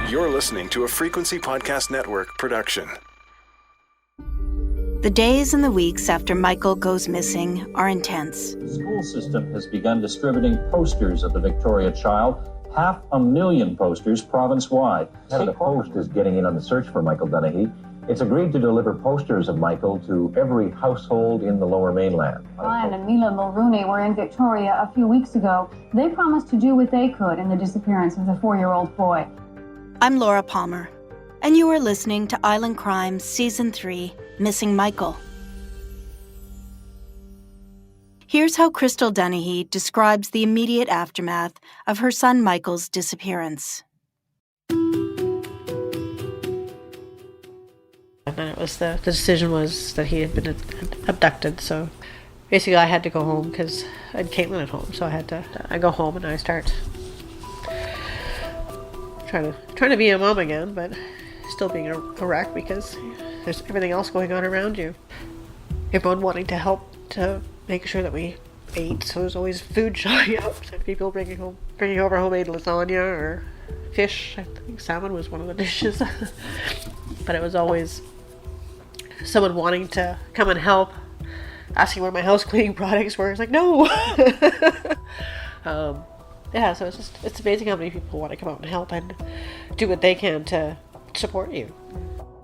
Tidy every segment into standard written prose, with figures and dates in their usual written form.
You're listening to a Frequency Podcast Network production. The days and the weeks after Michael goes missing are intense. The school system has begun distributing posters of the Victoria child, 500,000 posters province-wide. The Post is getting in on the search for Michael Dunahee. It's agreed to deliver posters of Michael to every household in the Lower Mainland. Ryan and Mila Mulrooney were in Victoria a few weeks ago. They promised to do what they could in the disappearance of the 4-year-old boy. I'm Laura Palmer, and you are listening to Island Crimes Season 3, Missing Michael. Here's how Crystal Dunahee describes the immediate aftermath of her son Michael's disappearance. And then it was the decision was that he had been abducted, so basically I had to go home because I had Caitlin at home, so I go home and I start trying to be a mom again, but still being a wreck because there's everything else going on around you. Everyone wanting to help to make sure that we ate, so there's always food showing up. So people bringing over homemade lasagna or fish. I think salmon was one of the dishes. But it was always someone wanting to come and help, asking where my house cleaning products were. It's like, no! Yeah, so it's amazing how many people want to come out and help and do what they can to support you.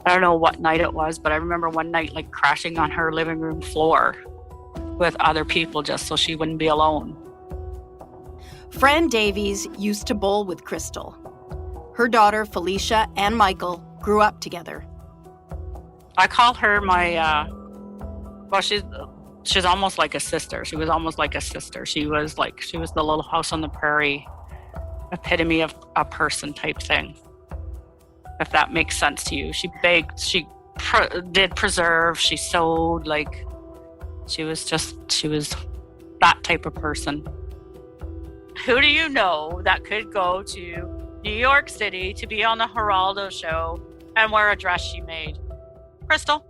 I don't know what night it was, but I remember one night like crashing on her living room floor with other people just so she wouldn't be alone. Fran Davies used to bowl with Crystal. Her daughter Felicia and Michael grew up together. I call her my, she's almost like a sister. She was almost like a sister. She was the little house on the prairie epitome of a person type thing, if that makes sense to you. She baked, she did preserve, she sewed, like she was that type of person. Who do you know that could go to New York City to be on the Geraldo show and wear a dress she made? Crystal.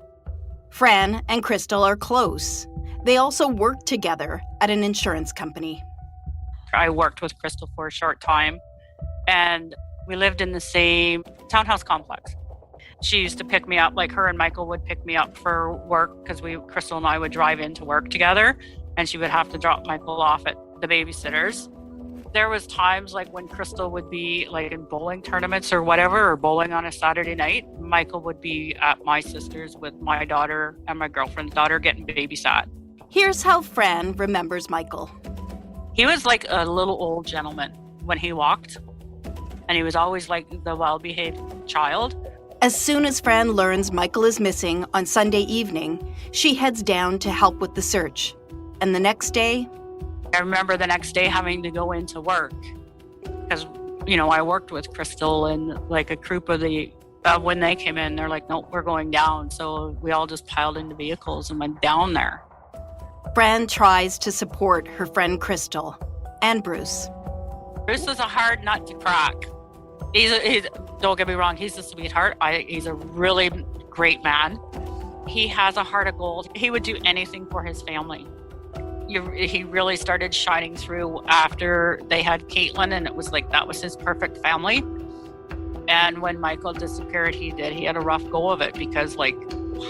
Fran and Crystal are close. They also work together at an insurance company. I worked with Crystal for a short time, and we lived in the same townhouse complex. She used to pick me up, like her and Michael would pick me up for work because Crystal and I would drive into work together, and she would have to drop Michael off at the babysitter's. There was times like when Crystal would be like in bowling tournaments or whatever, or bowling on a Saturday night, Michael would be at my sister's with my daughter and my girlfriend's daughter getting babysat. Here's how Fran remembers Michael. He was like a little old gentleman when he walked, and he was always like the well-behaved child. As soon as Fran learns Michael is missing on Sunday evening, she heads down to help with the search. And the next day, I remember the next day having to go into work because, I worked with Crystal and like a group of when they came in, they're like, nope, we're going down. So we all just piled into vehicles and went down there. Fran tries to support her friend Crystal and Bruce. Bruce is a hard nut to crack. He's don't get me wrong, he's a sweetheart. He's a really great man. He has a heart of gold. He would do anything for his family. He really started shining through after they had Caitlin, and it was like that was his perfect family. And when Michael disappeared, he had a rough go of it because, like,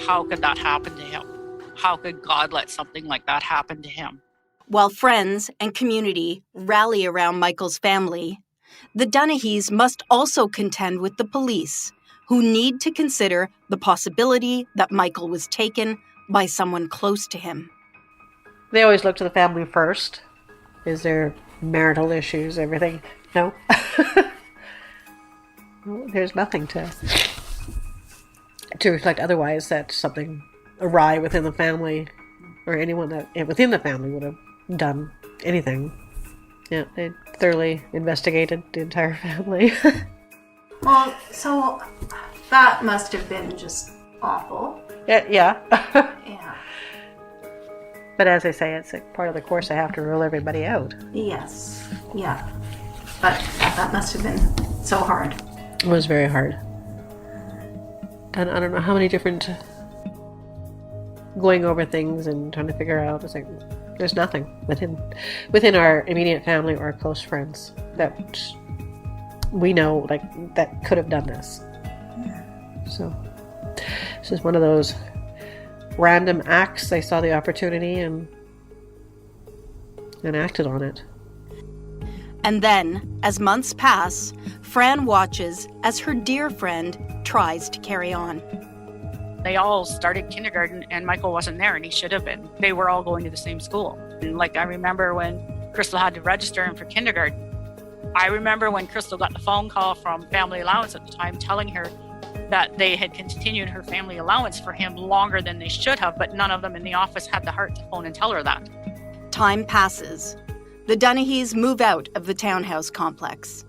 how could that happen to him? How could God let something like that happen to him? While friends and community rally around Michael's family, the Dunahees must also contend with the police, who need to consider the possibility that Michael was taken by someone close to him. They always look to the family first. Is there marital issues, everything? No. Well, there's nothing to reflect otherwise that something awry within the family or anyone that within the family would have done anything. Yeah, they thoroughly investigated the entire family. Well, so that must have been just awful. Yeah. Yeah. But as I say, it's a part of the course. I have to rule everybody out. Yes. Yeah. But that must have been so hard. It was very hard. And I don't know how many different going over things and trying to figure out. It's like there's nothing within our immediate family or close friends that we know, like, that could have done this. So this is one of those random acts. They saw the opportunity and acted on it. And then, as months pass, Fran watches as her dear friend tries to carry on. They all started kindergarten and Michael wasn't there, and he should have been. They were all going to the same school. And like, I remember when Crystal had to register him for kindergarten. I remember when Crystal got the phone call from Family Allowance at the time telling her that they had continued her family allowance for him longer than they should have, but none of them in the office had the heart to phone and tell her that. Time passes. The Dunahees move out of the townhouse complex.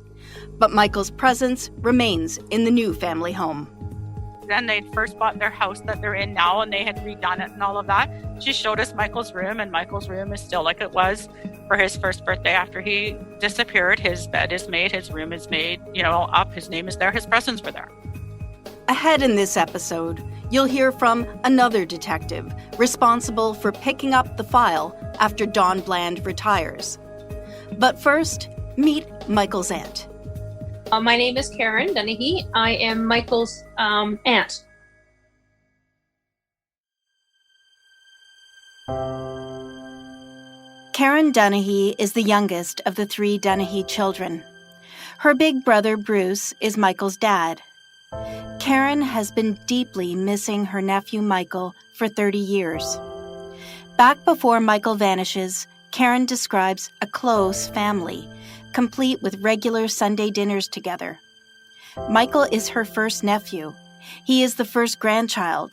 But Michael's presence remains in the new family home. Then they'd first bought their house that they're in now, and they had redone it and all of that. She showed us Michael's room, and Michael's room is still like it was for his first birthday after he disappeared. His bed is made, his room is made, up, his name is there, his presents were there. Ahead in this episode, you'll hear from another detective responsible for picking up the file after Don Bland retires. But first, meet Michael's aunt. My name is Karen Dunahee. I am Michael's aunt. Karen Dunahee is the youngest of the 3 Dunahee children. Her big brother, Bruce, is Michael's dad. Karen has been deeply missing her nephew Michael for 30 years. Back before Michael vanishes, Karen describes a close family, complete with regular Sunday dinners together. Michael is her first nephew. He is the first grandchild,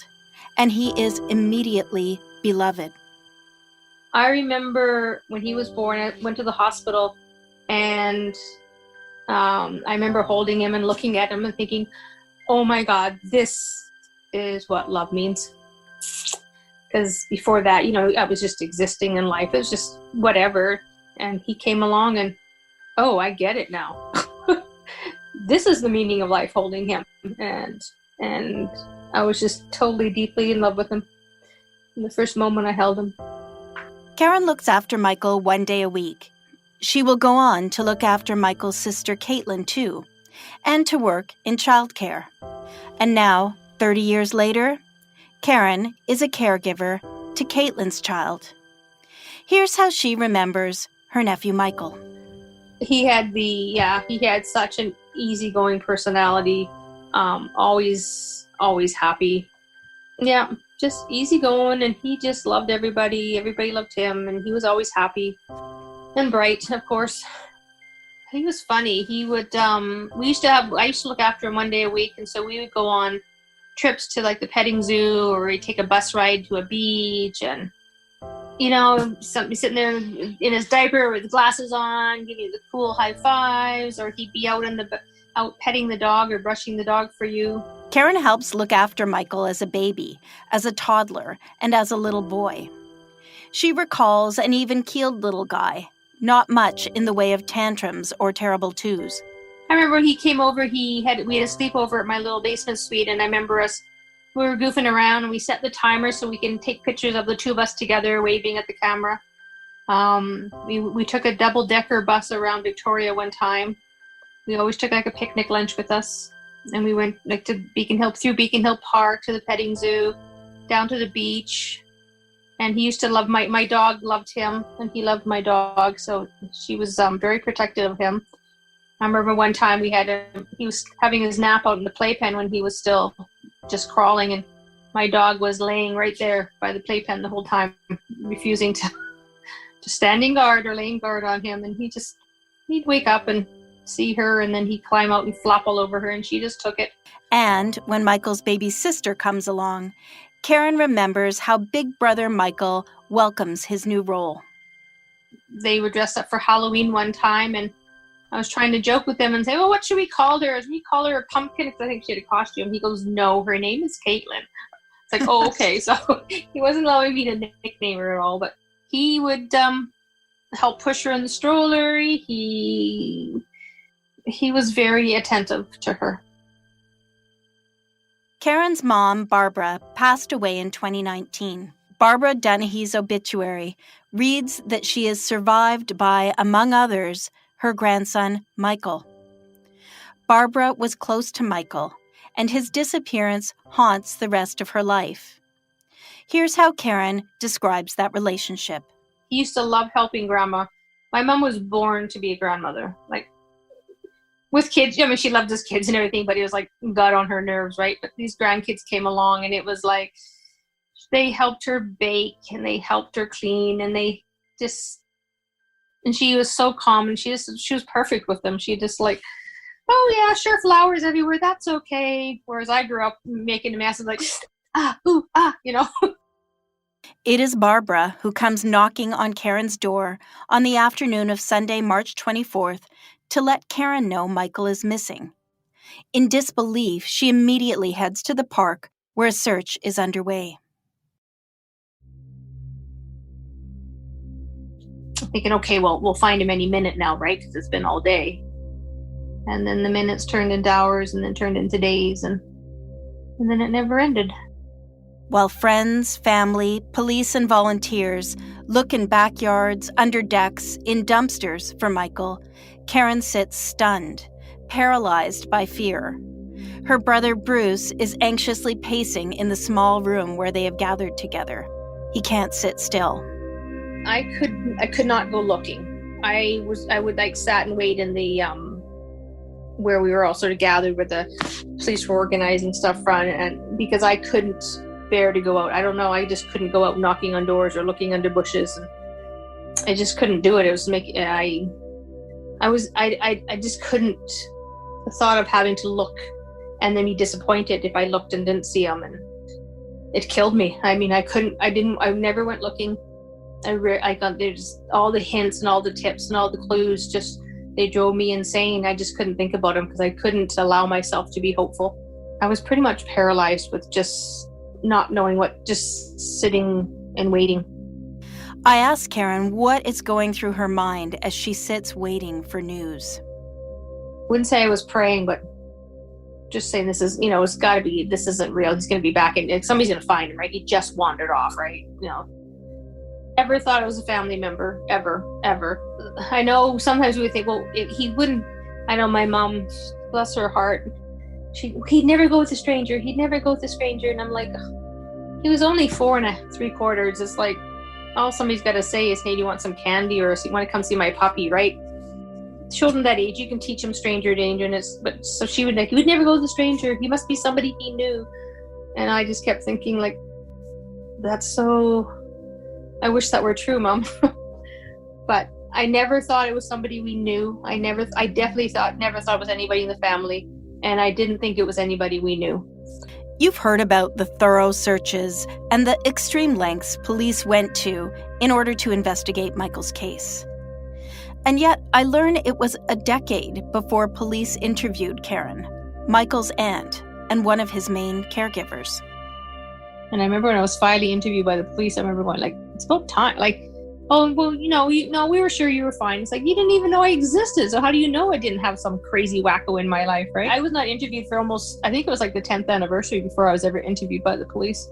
and he is immediately beloved. I remember when he was born, I went to the hospital, and I remember holding him and looking at him and thinking, oh my God, this is what love means. Because before that, I was just existing in life. It was just whatever. And he came along and, oh, I get it now. This is the meaning of life, holding him. And I was just totally, deeply in love with him in the first moment I held him. Karen looks after Michael one day a week. She will go on to look after Michael's sister Caitlin too, and to work in childcare. And now, 30 years later, Karen is a caregiver to Caitlin's child. Here's how she remembers her nephew Michael. He had such an easygoing personality, always happy. Yeah, just easygoing, and he just loved everybody. Everybody loved him, and he was always happy and bright, of course. He was funny. He would, I used to look after him one day a week, and so we would go on trips to like the petting zoo, or we'd take a bus ride to a beach, and somebody sitting there in his diaper with glasses on, giving you the cool high fives, or he'd be out petting the dog or brushing the dog for you. Karen helps look after Michael as a baby, as a toddler, and as a little boy. She recalls an even-keeled little guy, not much in the way of tantrums or terrible twos. I remember he came over, we had a sleepover at my little basement suite, and I remember we were goofing around, and we set the timer so we can take pictures of the two of us together waving at the camera. We took a double-decker bus around Victoria one time. We always took like a picnic lunch with us, and we went like to through Beacon Hill Park to the petting zoo, down to the beach. And he used to love my dog, loved him, and he loved my dog, so she was very protective of him. I remember one time he was having his nap out in the playpen when he was still just crawling, and my dog was laying right there by the playpen the whole time, refusing to standing guard or laying guard on him. And he'd wake up and see her, and then he'd climb out and flop all over her, and she just took it. And when Michael's baby sister comes along, Karen remembers how Big Brother Michael welcomes his new role. They were dressed up for Halloween one time, and I was trying to joke with him and say, well, what should we call her? Should we call her a pumpkin? Because I think she had a costume. He goes, no, her name is Caitlin. It's like, oh, okay. So he wasn't allowing me to nickname her at all, but he would help push her in the stroller. He was very attentive to her. Karen's mom, Barbara, passed away in 2019. Barbara Dunahee's obituary reads that she is survived by, among others, her grandson, Michael. Barbara was close to Michael, and his disappearance haunts the rest of her life. Here's how Karen describes that relationship. He used to love helping Grandma. My mom was born to be a grandmother. Like, with kids, I mean, she loved his kids and everything, but it was like, got on her nerves, right? But these grandkids came along, and it was like, they helped her bake, and they helped her clean, and they just, and she was so calm, and she was perfect with them. She just like, oh yeah, sure, flowers everywhere, that's okay. Whereas I grew up making a mess of like, you know. It is Barbara who comes knocking on Karen's door on the afternoon of Sunday, March 24th, to let Karen know Michael is missing. In disbelief, she immediately heads to the park where a search is underway. Thinking, okay, well, we'll find him any minute now, right? Because it's been all day. And then the minutes turned into hours, and then turned into days, and then it never ended. While friends, family, police, and volunteers look in backyards, under decks, in dumpsters for Michael, Karen sits stunned, paralyzed by fear. Her brother Bruce is anxiously pacing in the small room where they have gathered together. He can't sit still. I could not go looking. I would like sat and wait in the where we were all sort of gathered, where the police were organizing stuff from, and because I couldn't bear to go out. I don't know, I just couldn't go out knocking on doors or looking under bushes, and I just couldn't do it. It was making I just couldn't. The thought of having to look and then be disappointed if I looked and didn't see him, and it killed me. I mean, I never went looking. I got, there's all the hints and all the tips and all the clues, just they drove me insane. I just couldn't think about him because I couldn't allow myself to be hopeful. I was pretty much paralyzed with just not knowing what, just sitting and waiting. I asked Karen what is going through her mind as she sits waiting for news. Wouldn't say I was praying, but just saying this is, it's got to be, this isn't real. He's going to be back, and somebody's going to find him, right? He just wandered off, right? Ever thought it was a family member, ever. I know sometimes we would think, well, he wouldn't. I know my mom, bless her heart, he'd never go with a stranger. And I'm like, he was only 4 3/4. It's like, all somebody's got to say is, hey, do you want some candy, or you want to come see my puppy, right? Children that age, you can teach them stranger danger. But so she would like, he would never go with a stranger. He must be somebody he knew. And I just kept thinking, like, that's so, I wish that were true, Mom. But I never thought it was somebody we knew. I definitely never thought it was anybody in the family. And I didn't think it was anybody we knew. You've heard about the thorough searches and the extreme lengths police went to in order to investigate Michael's case. And yet, I learned it was a decade before police interviewed Karen, Michael's aunt, and one of his main caregivers. And I remember when I was finally interviewed by the police, I remember going, like, it's about time. Like, oh, well, we were sure you were fine. It's like, you didn't even know I existed. So how do you know I didn't have some crazy wacko in my life, right? I was not interviewed for almost, I think it was like the 10th anniversary before I was ever interviewed by the police.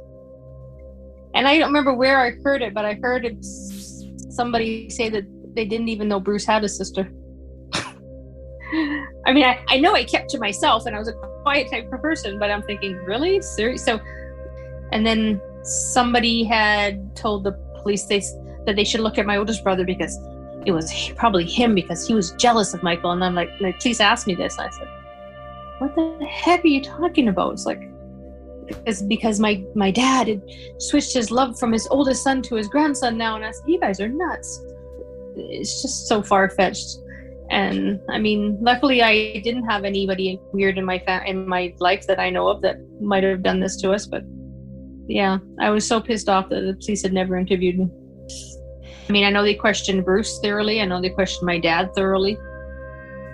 And I don't remember where I heard it, but I heard somebody say that they didn't even know Bruce had a sister. I mean, I know I kept to myself, and I was a quiet type of person, but I'm thinking, really? Serious? So, and then somebody had told the police that they should look at my oldest brother because it was probably him, because he was jealous of Michael. And I'm like, police asked me this. And I said, what the heck are you talking about? It's like, because my dad had switched his love from his oldest son to his grandson now. And I said, you guys are nuts. It's just so far-fetched. And I mean, luckily I didn't have anybody weird in my life that I know of that might have done this to us. But yeah, I was so pissed off that the police had never interviewed me. I mean, I know they questioned Bruce thoroughly. I know they questioned my dad thoroughly.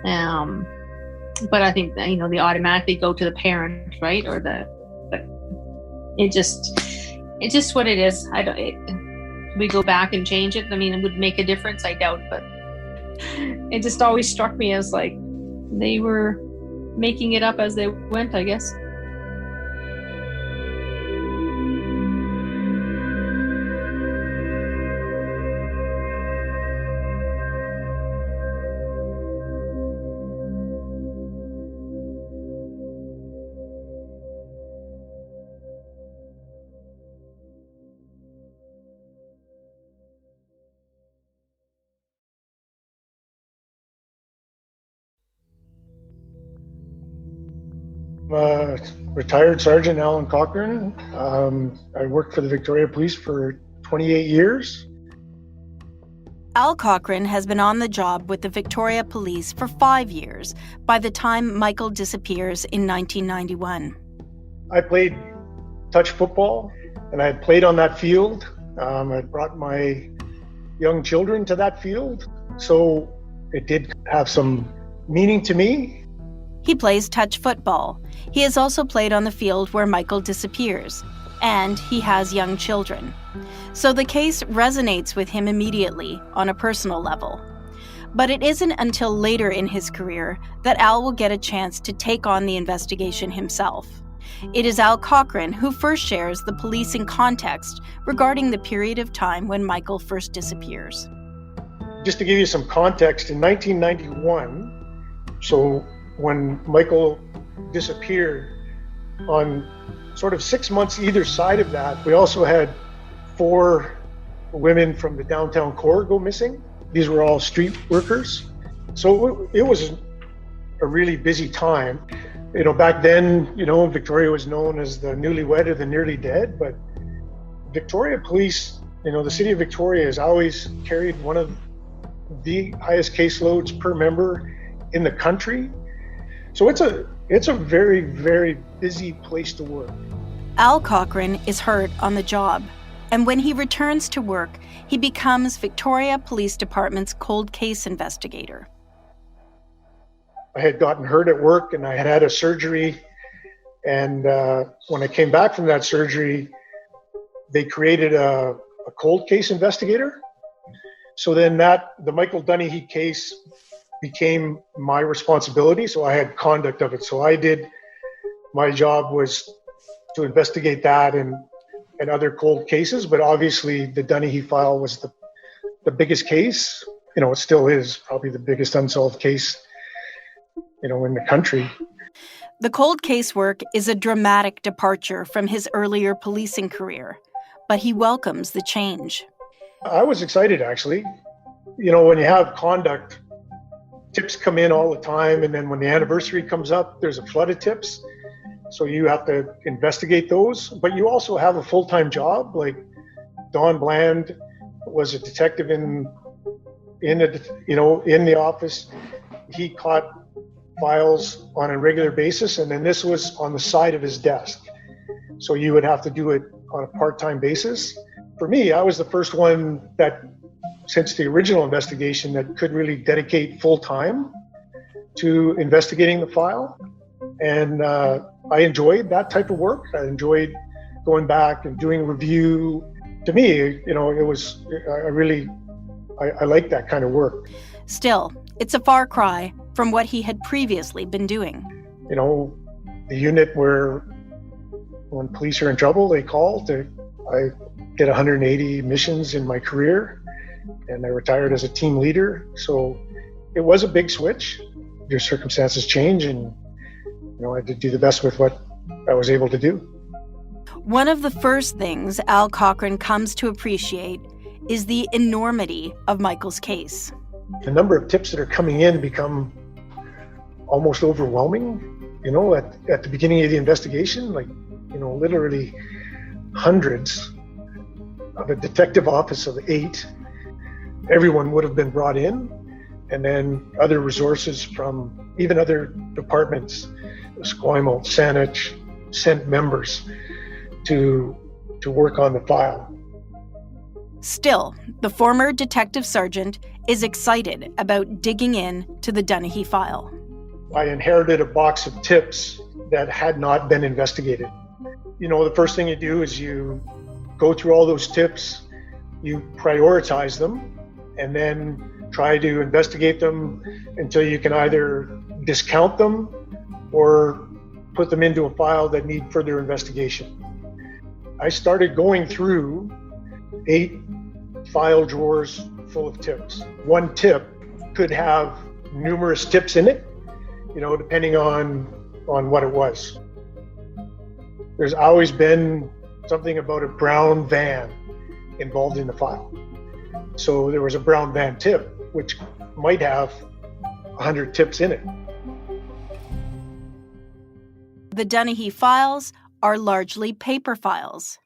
But I think that, they automatically go to the parent, right? But it's just what it is. We go back and change it. I mean, it would make a difference, I doubt, but it just always struck me as like they were making it up as they went, I guess. Retired Sergeant Al Cochrane. I worked for the Victoria Police for 28 years. Al Cochrane has been on the job with the Victoria Police for 5 years by the time Michael disappears in 1991. I played touch football, and I had played on that field. I brought my young children to that field, so it did have some meaning to me. He plays touch football. He has also played on the field where Michael disappears, and he has young children. So the case resonates with him immediately on a personal level. But it isn't until later in his career that Al will get a chance to take on the investigation himself. It is Al Cochrane who first shares the policing context regarding the period of time when Michael first disappears. Just to give you some context, in 1991, so when Michael disappeared, on sort of 6 months either side of that, we also had 4 women from the downtown core go missing. These were all street workers. So it was a really busy time. Back then, Victoria was known as the newlywed or the nearly dead, but Victoria Police, the city of Victoria has always carried one of the highest caseloads per member in the country. So it's a very, very busy place to work. Al Cochrane is hurt on the job, and when he returns to work, he becomes Victoria Police Department's cold case investigator. I had gotten hurt at work and I had had a surgery, and when I came back from that surgery, they created a cold case investigator. So then the Michael Dunahee case became my responsibility, so I had conduct of it. So my job was to investigate that and other cold cases, but obviously the Dunahee file was the biggest case. It still is probably the biggest unsolved case, in the country. The cold case work is a dramatic departure from his earlier policing career, but he welcomes the change. I was excited, actually. When you have conduct, tips come in all the time, and then when the anniversary comes up, there's a flood of tips. So you have to investigate those, but you also have a full-time job. Like Don Bland was a detective in the office. He caught files on a regular basis, and then this was on the side of his desk. So you would have to do it on a part-time basis. For me, I was the first one that, since the original investigation, that could really dedicate full-time to investigating the file. And I enjoyed that type of work. I enjoyed going back and doing review. To me, I like that kind of work. Still, it's a far cry from what he had previously been doing. The unit where when police are in trouble, they call. I did 180 missions in my career, and I retired as a team leader. So it was a big switch. Your circumstances change, and I had to do the best with what I was able to do. One of the first things Al Cochrane comes to appreciate is the enormity of Michael's case. The number of tips that are coming in become almost overwhelming. At the beginning of the investigation, literally hundreds of a detective office of 8, everyone would have been brought in, and then other resources from even other departments, Esquimalt, Saanich, sent members to work on the file. Still, the former detective sergeant is excited about digging in to the Dunahee file. I inherited a box of tips that had not been investigated. The first thing you do is you go through all those tips, you prioritize them, and then try to investigate them until you can either discount them or put them into a file that need further investigation. I started going through 8 file drawers full of tips. One tip could have numerous tips in it, depending on what it was. There's always been something about a brown van involved in the file. So there was a brown van tip, which might have 100 tips in it. The Dunahee files are largely paper files.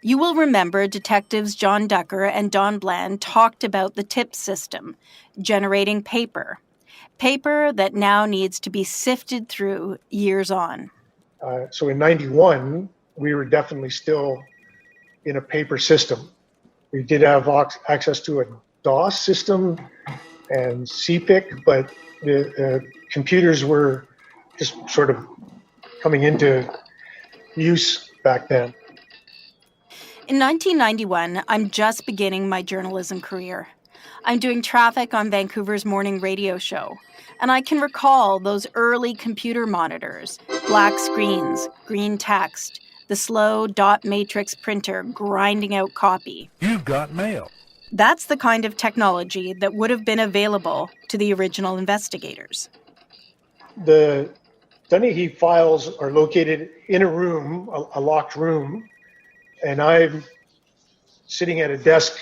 You will remember detectives John Ducker and Don Bland talked about the tip system, generating paper that now needs to be sifted through years on. So in 91, we were definitely still in a paper system. We did have access to a DOS system and CPIC, but the computers were just sort of coming into use back then. In 1991, I'm just beginning my journalism career. I'm doing traffic on Vancouver's morning radio show, and I can recall those early computer monitors, black screens, green text, the slow dot matrix printer grinding out copy. You've got mail. That's the kind of technology that would have been available to the original investigators. The Dunahee files are located in a room, a locked room, and I'm sitting at a desk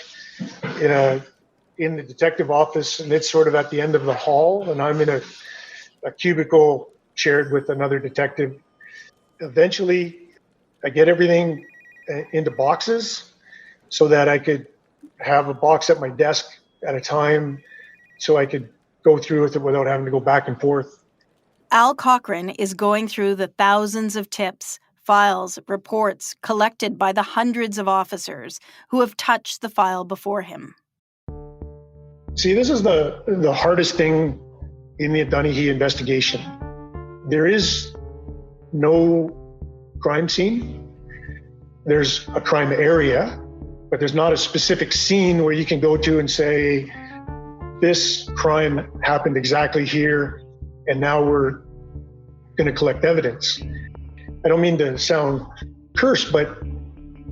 in the detective office, and it's sort of at the end of the hall, and I'm in a cubicle shared with another detective. Eventually, I get everything into boxes so that I could have a box at my desk at a time so I could go through with it without having to go back and forth. Al Cochrane is going through the thousands of tips, files, reports collected by the hundreds of officers who have touched the file before him. See, this is the hardest thing in the Dunahee investigation. There is no crime scene. There's a crime area, but there's not a specific scene where you can go to and say, this crime happened exactly here, and now we're going to collect evidence. I don't mean to sound cursed, but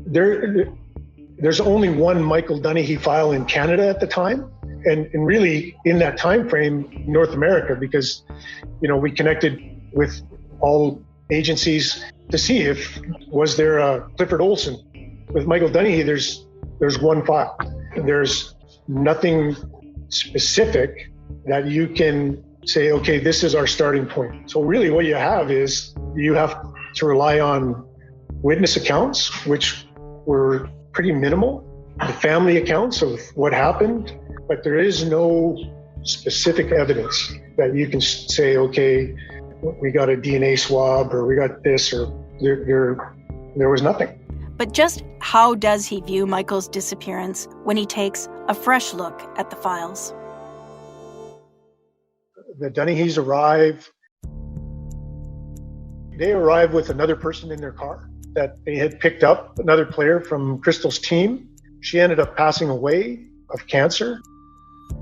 there's only one Michael Dunahee file in Canada at the time, and really in that time frame, North America, because we connected with all agencies to see if was there a Clifford Olson. With Michael Dunahee, there's one file. There's nothing specific that you can say, okay, this is our starting point. So really what you have is you have to rely on witness accounts, which were pretty minimal, the family accounts of what happened, but there is no specific evidence that you can say, okay, we got a DNA swab or we got this, or there was nothing. But just how does he view Michael's disappearance when he takes a fresh look at the files? The Dunahees arrive. They arrive with another person in their car that they had picked up, another player from Crystal's team. She ended up passing away of cancer.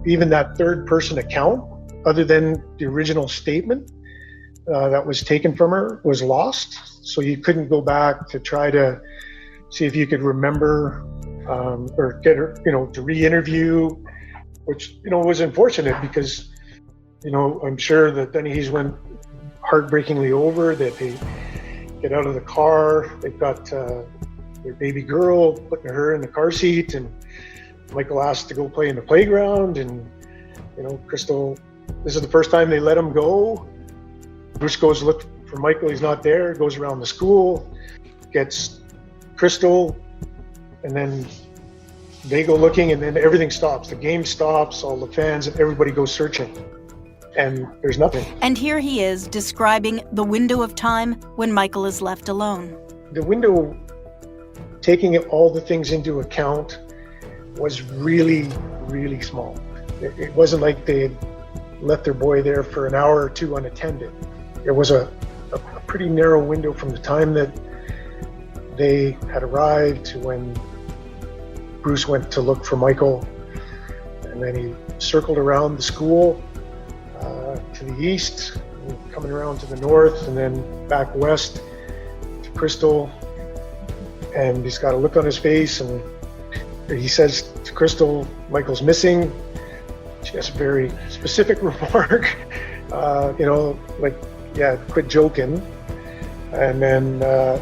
Even that third person account, other than the original statement that was taken from her, was lost. So you couldn't go back to try to see if you could remember or get her, to re-interview, which, was unfortunate because, I'm sure the Dunahees went heartbreakingly over that they get out of the car. They've got their baby girl, putting her in the car seat, and Michael asked to go play in the playground, and Crystal, this is the first time they let him go. Bruce goes to look for Michael, he's not there, goes around the school, gets Crystal, and then they go looking, and then everything stops. The game stops, all the fans, and everybody goes searching, and there's nothing. And here he is describing the window of time when Michael is left alone. The window, taking all the things into account, was really, really small. It wasn't like they had left their boy there for an hour or two unattended. It was a pretty narrow window from the time that they had arrived to when Bruce went to look for Michael, and then he circled around the school to the east, coming around to the north, and then back west to Crystal. And he's got a look on his face, and he says to Crystal, Michael's missing. She has a very specific remark, quit joking. And then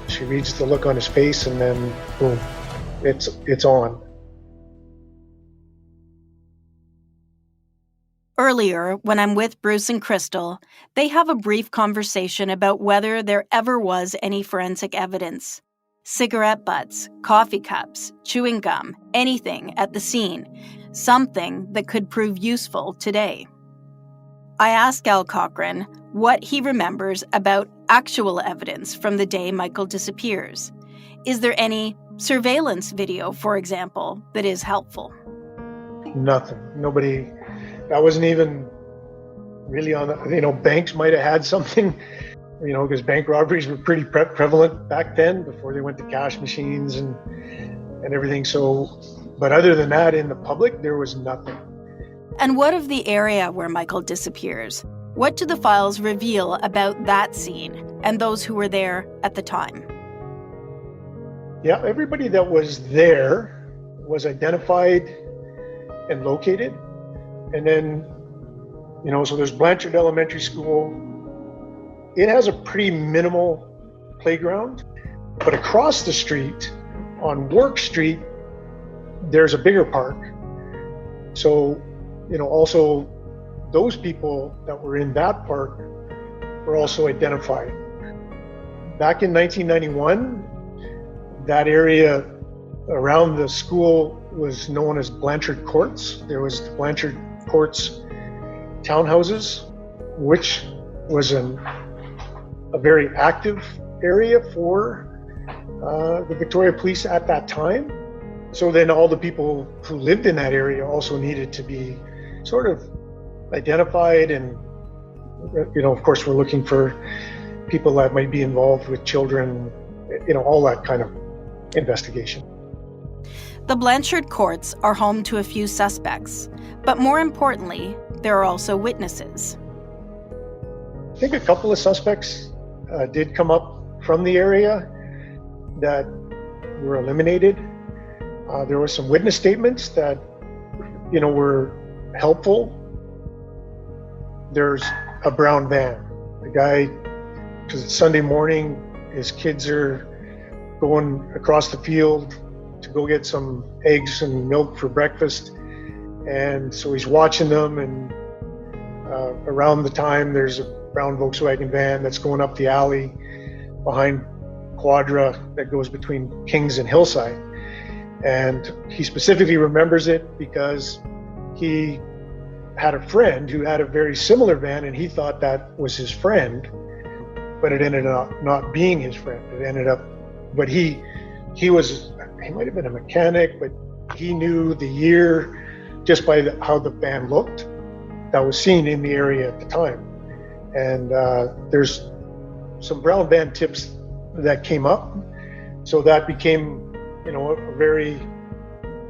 she reads the look on his face, and then boom, it's on. Earlier, when I'm with Bruce and Crystal, they have a brief conversation about whether there ever was any forensic evidence. Cigarette butts, coffee cups, chewing gum, anything at the scene, something that could prove useful today. I ask Al Cochrane what he remembers about actual evidence from the day Michael disappears. Is there any surveillance video, for example, that is helpful? Nothing. Nobody. That wasn't even really on the, banks might have had something, because bank robberies were pretty prevalent back then before they went to cash machines and everything. So, but other than that, in the public, there was nothing. And what of the area where Michael disappears? What do the files reveal about that scene and those who were there at the time? Yeah, everybody that was there was identified and located. And then, so there's Blanchard Elementary School. It has a pretty minimal playground, but across the street on Work Street, there's a bigger park. So, also those people that were in that park were also identified. Back in 1991, that area around the school was known as Blanchard Courts. There was the Blanchard Courts townhouses, which was a very active area for the Victoria Police at that time. So then all the people who lived in that area also needed to be sort of identified, and of course we're looking for people that might be involved with children, all that kind of investigation. The Blanchard Courts are home to a few suspects, but more importantly, there are also witnesses. I think a couple of suspects did come up from the area that were eliminated. There were some witness statements that, were helpful. There's a brown van. The guy, because it's Sunday morning, his kids are going across the field to go get some eggs and milk for breakfast. And so he's watching them, and around the time there's a brown Volkswagen van that's going up the alley behind Quadra that goes between Kings and Hillside. And he specifically remembers it because he had a friend who had a very similar van, and he thought that was his friend, but it ended up not being his friend. It ended up, but he might have been a mechanic, but he knew the year just by how the van looked that was seen in the area at the time. And there's some brown van tips that came up, so that became a very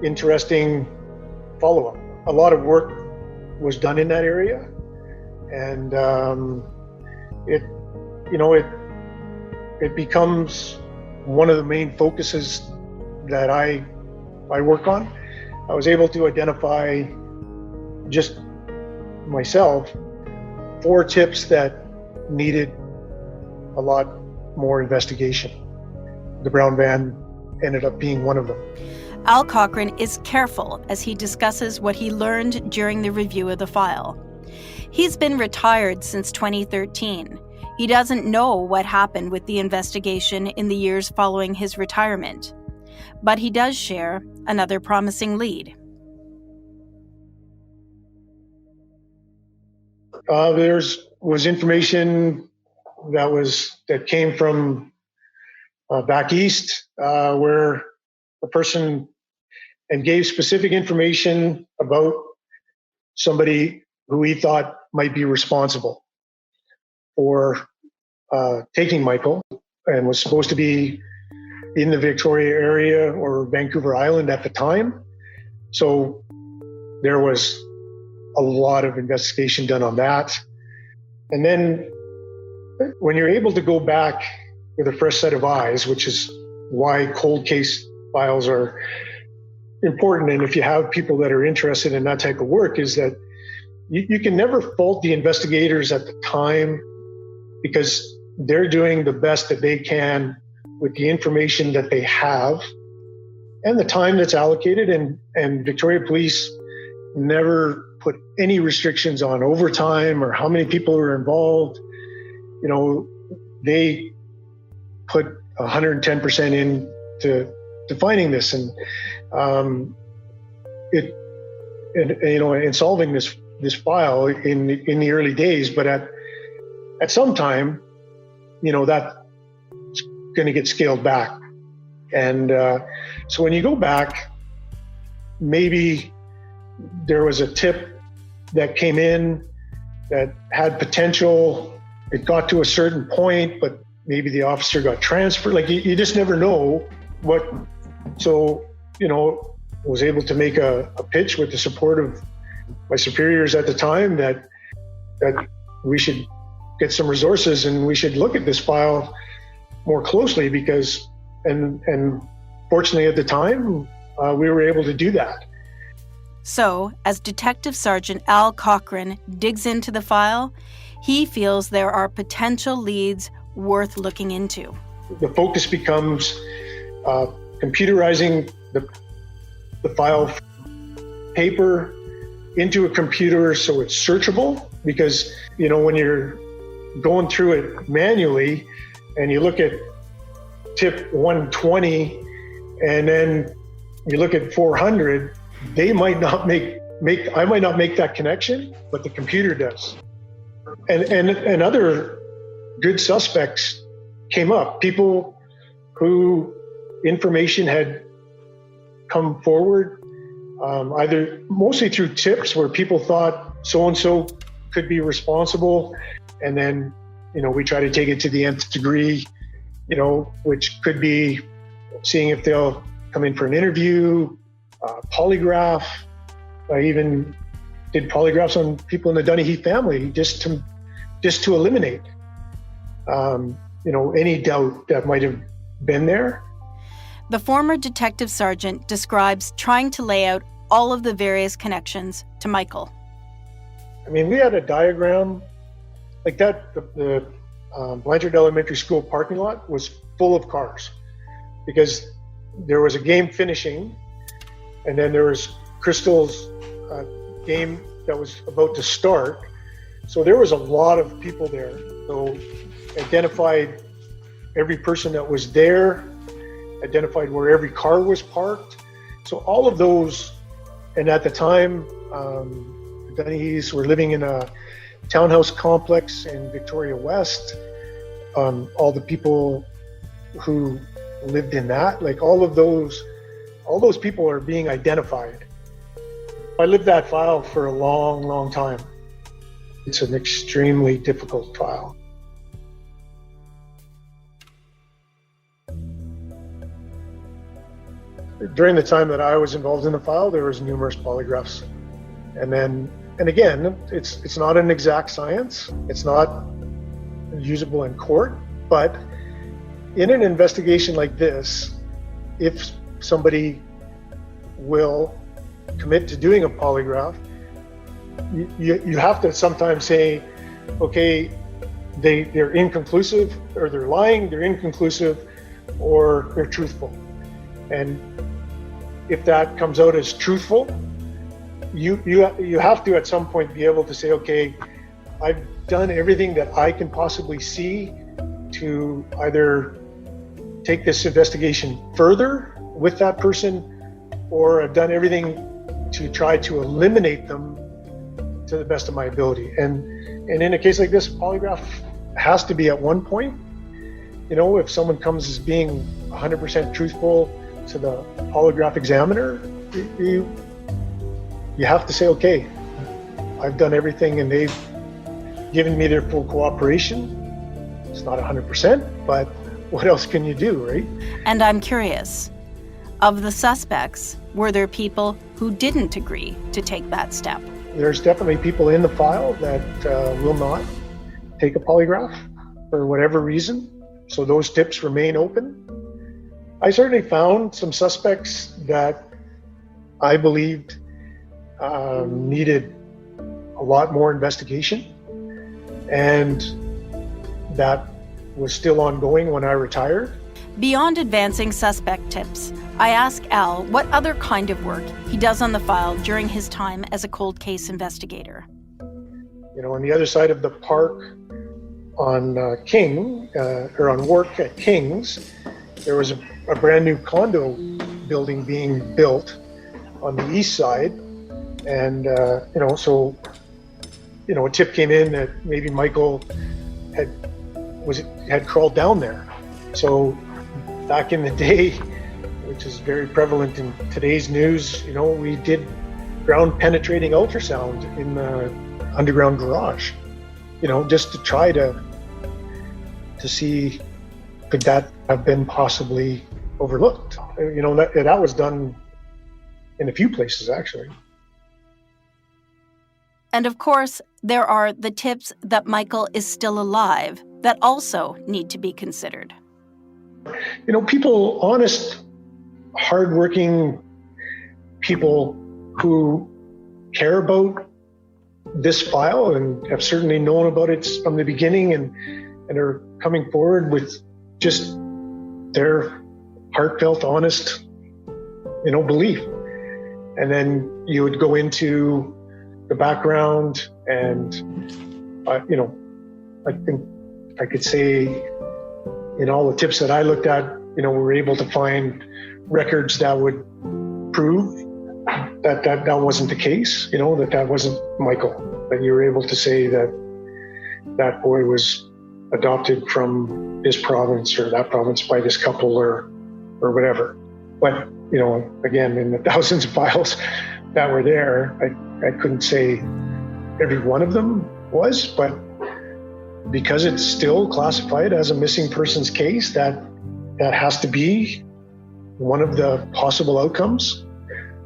interesting follow-up. A lot of work was done in that area, and it becomes one of the main focuses that I work on. I was able to identify just myself 4 tips that needed a lot more investigation. The brown van ended up being one of them. Al Cochrane is careful as he discusses what he learned during the review of the file. He's been retired since 2013. He doesn't know what happened with the investigation in the years following his retirement, but he does share another promising lead. There was information that came from back east, where a person and gave specific information about somebody who he thought might be responsible for taking Michael, and was supposed to be in the Victoria area or Vancouver Island at the time. So there was a lot of investigation done on that. And then when you're able to go back with a fresh set of eyes, which is why cold case files are important, and if you have people that are interested in that type of work, is that you can never fault the investigators at the time, because they're doing the best that they can with the information that they have and the time that's allocated. And Victoria Police never put any restrictions on overtime or how many people were involved. You know, they put 110% into defining this, and in solving this file in the early days. But at some time, you know, that's going to get scaled back. And so when you go back, maybe there was a tip that came in that had potential. It got to a certain point, but maybe the officer got transferred. Like you just never know what. So, you know, was able to make a pitch with the support of my superiors at the time that we should get some resources and we should look at this file more closely because, and fortunately at the time, we were able to do that. So, as Detective Sergeant Al Cochrane digs into the file, he feels there are potential leads worth looking into. The focus becomes computerizing the file from paper into a computer so it's searchable, because, you know, when you're going through it manually and you look at tip 120 and then you look at 400, they might not I might not make that connection, but the computer does. And other good suspects came up, people who information had come forward, either mostly through tips where people thought so-and-so could be responsible. And then, you know, we try to take it to the nth degree, you know, which could be seeing if they'll come in for an interview, polygraph. I even did polygraphs on people in the Dunahee family just to eliminate, you know, any doubt that might have been there. The former detective sergeant describes trying to lay out all of the various connections to Michael. I mean, we had a diagram like that. The Blanchard Elementary School parking lot was full of cars because there was a game finishing, and then there was Crystal's game that was about to start. So there was a lot of people there. So identified every person that was there, identified where every car was parked. So all of those, and at the time, the Dunahees were living in a townhouse complex in Victoria West. All the people who lived in that, like all those people are being identified. I lived that file for a long, long time. It's an extremely difficult file. During the time that I was involved in the file, there was numerous polygraphs. And again, it's not an exact science. It's not usable in court, but in an investigation like this, if somebody will commit to doing a polygraph, you have to sometimes say, okay, they're inconclusive, or they're lying, they're inconclusive, or they're truthful. And if that comes out as truthful, you have to at some point be able to say, okay, I've done everything that I can possibly see to either take this investigation further with that person, or I've done everything to try to eliminate them to the best of my ability. And in a case like this, polygraph has to be at one point. You know, if someone comes as being 100% truthful to the polygraph examiner, you have to say, okay, I've done everything and they've given me their full cooperation. It's not 100%, but what else can you do, right? And I'm curious, of the suspects, were there people who didn't agree to take that step? There's definitely people in the file that will not take a polygraph for whatever reason. So those tips remain open. I certainly found some suspects that I believed needed a lot more investigation, and that was still ongoing when I retired. Beyond advancing suspect tips, I ask Al what other kind of work he does on the file during his time as a cold case investigator. On the other side of the park on on Wark at King's, there was a brand new condo building being built on the east side. And, so a tip came in that maybe Michael had crawled down there. So back in the day, which is very prevalent in today's news, we did ground penetrating ultrasound in the underground garage, just to try to see, could that have been possibly overlooked? That was done in a few places, actually. And of course, there are the tips that Michael is still alive that also need to be considered. People, honest, hardworking people who care about this file and have certainly known about it from the beginning and are coming forward with just their heartfelt, honest, belief. And then you would go into the background and, I think I could say in all the tips that I looked at, we were able to find records that would prove that wasn't the case, that wasn't Michael, that you were able to say that boy was adopted from this province or that province by this couple or whatever. But, again, in the thousands of files that were there, I couldn't say every one of them was, but because it's still classified as a missing persons case, that has to be one of the possible outcomes.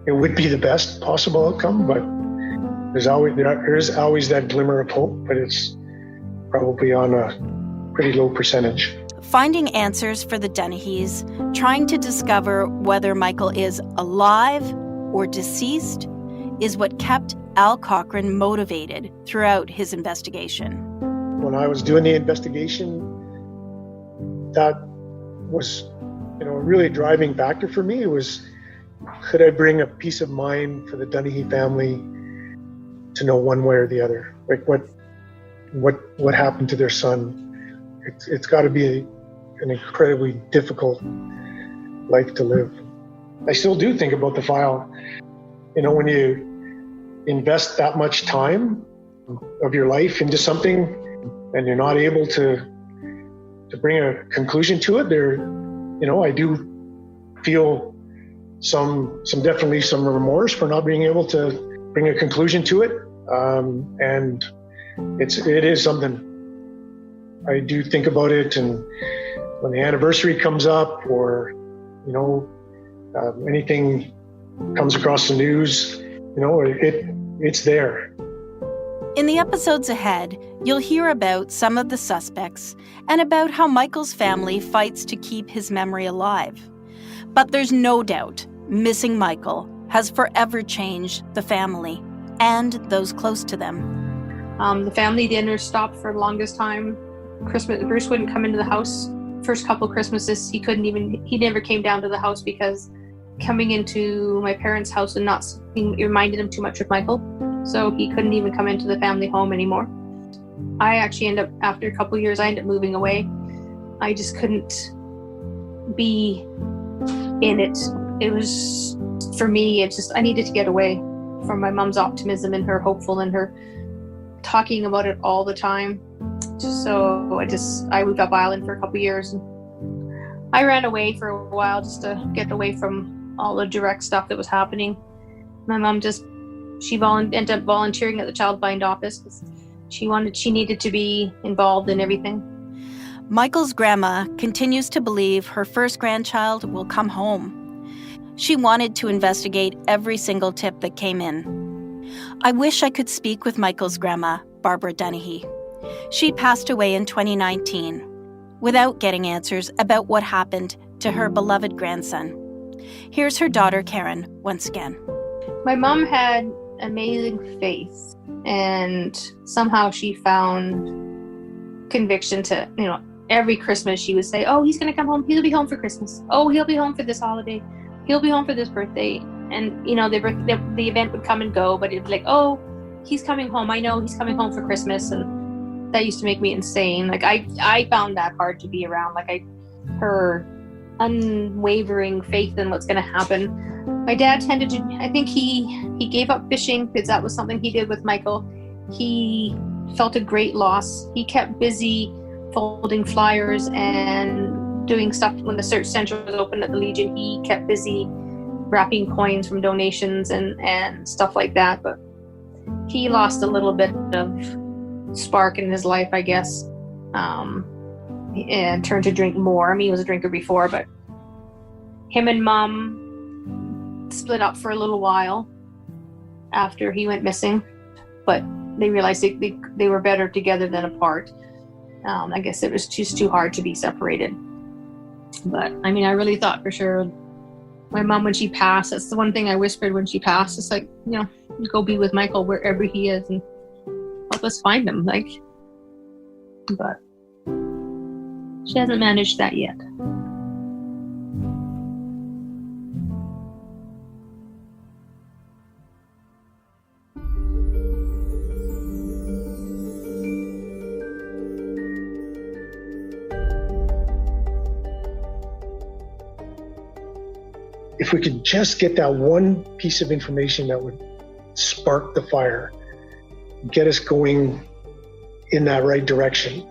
It would be the best possible outcome, but there is always that glimmer of hope, but it's probably on a pretty low percentage. Finding answers for the Dunahees, trying to discover whether Michael is alive or deceased, is what kept Al Cochrane motivated throughout his investigation. When I was doing the investigation, that was, a really driving factor for me. It was, could I bring a peace of mind for the Dunahee family to know one way or the other? Like what happened to their son? It's got to be an incredibly difficult life to live. I still do think about the file. When you invest that much time of your life into something and you're not able to bring a conclusion to it, I do feel definitely some remorse for not being able to bring a conclusion to it. And it is something. I do think about it, and when the anniversary comes up or, anything comes across the news, it's there. In the episodes ahead, you'll hear about some of the suspects and about how Michael's family fights to keep his memory alive. But there's no doubt missing Michael has forever changed the family and those close to them. The family dinner stopped for the longest time. Bruce wouldn't come into the house. First couple Christmases, he never came down to the house because coming into my parents' house and not being reminded him too much of Michael. So he couldn't even come into the family home anymore. I actually after a couple years, I ended up moving away. I just couldn't be in it. It was, for me, I needed to get away from my mom's optimism and her hopeful and her talking about it all the time. So I moved up island for a couple years. And I ran away for a while just to get away from all the direct stuff that was happening. My mom she ended up volunteering at the child find office because she needed to be involved in everything. Michael's grandma continues to believe her first grandchild will come home. She wanted to investigate every single tip that came in. I wish I could speak with Michael's grandma, Barbara Dunahee. She passed away in 2019 without getting answers about what happened to her beloved grandson. Here's her daughter, Karen, once again. My mom had amazing faith, and somehow she found conviction to, every Christmas she would say, oh, he's going to come home. He'll be home for Christmas. Oh, he'll be home for this holiday. he'll be home for this birthday. And, you know, the event would come and go, but it'd be like, oh, he's coming home. I know he's coming home for Christmas. And that used to make me insane. Like, I found that hard to be around. Like, her unwavering faith in what's going to happen. My dad tended to, I think he gave up fishing because that was something he did with Michael. He felt a great loss. He kept busy folding flyers and doing stuff when the search center was open at the Legion. He kept busy wrapping coins from donations and stuff like that. But he lost a little bit of spark in his life, I guess, and turned to drink more. I mean, he was a drinker before, but him and Mom split up for a little while after he went missing, but they realized they were better together than apart. I guess it was just too hard to be separated. But I mean, I really thought for sure my mom, when she passed, that's the one thing I whispered when she passed. It's like, you know, go be with Michael wherever he is and help us find him. Like, but she hasn't managed that yet. If we could just get that one piece of information that would spark the fire, get us going in that right direction.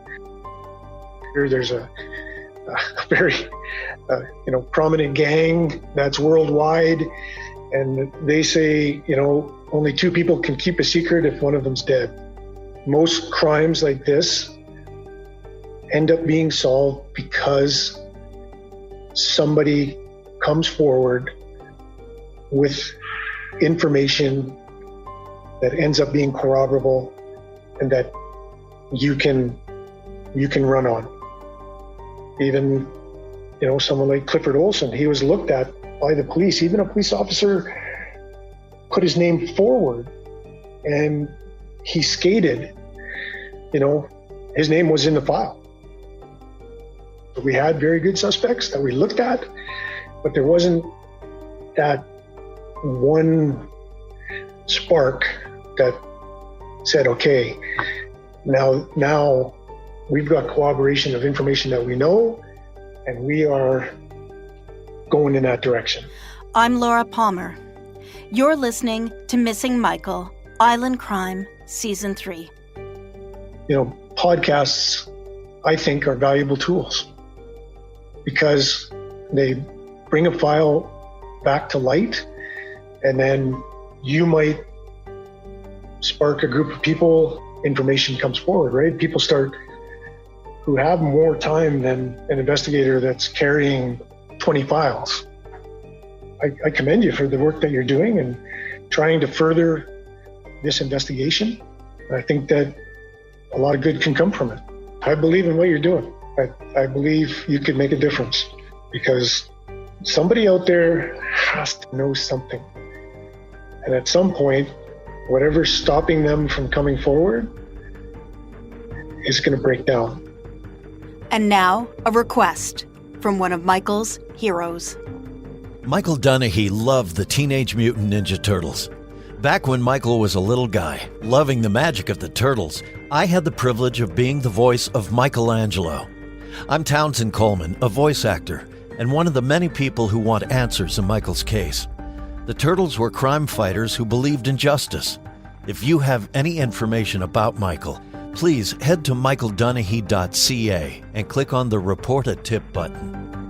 There's a very prominent gang that's worldwide, and they say, you know, only two people can keep a secret if one of them's dead. Most crimes like this end up being solved because somebody comes forward with information that ends up being corroborable and that you can run on. Even, you know, someone like Clifford Olson, he was looked at by the police. Even a police officer put his name forward and he skated. You know, his name was in the file. But we had very good suspects that we looked at, but there wasn't that one spark that said, okay, now we've got corroboration of information that we know, and we are going in that direction. I'm Laura Palmer. You're listening to Missing Michael, Island Crime, Season 3. You know, podcasts, I think, are valuable tools because they bring a file back to light, and then you might spark a group of people, information comes forward, right? People start who have more time than an investigator that's carrying 20 files. I commend you for the work that you're doing and trying to further this investigation. I think that a lot of good can come from it. I believe in what you're doing. I believe you could make a difference because somebody out there has to know something. And at some point, whatever's stopping them from coming forward is going to break down. And now, a request from one of Michael's heroes. Michael Dunahee loved the Teenage Mutant Ninja Turtles. Back when Michael was a little guy, loving the magic of the Turtles, I had the privilege of being the voice of Michelangelo. I'm Townsend Coleman, a voice actor, and one of the many people who want answers in Michael's case. The Turtles were crime fighters who believed in justice. If you have any information about Michael, please head to michaeldunahee.ca and click on the Report a Tip button.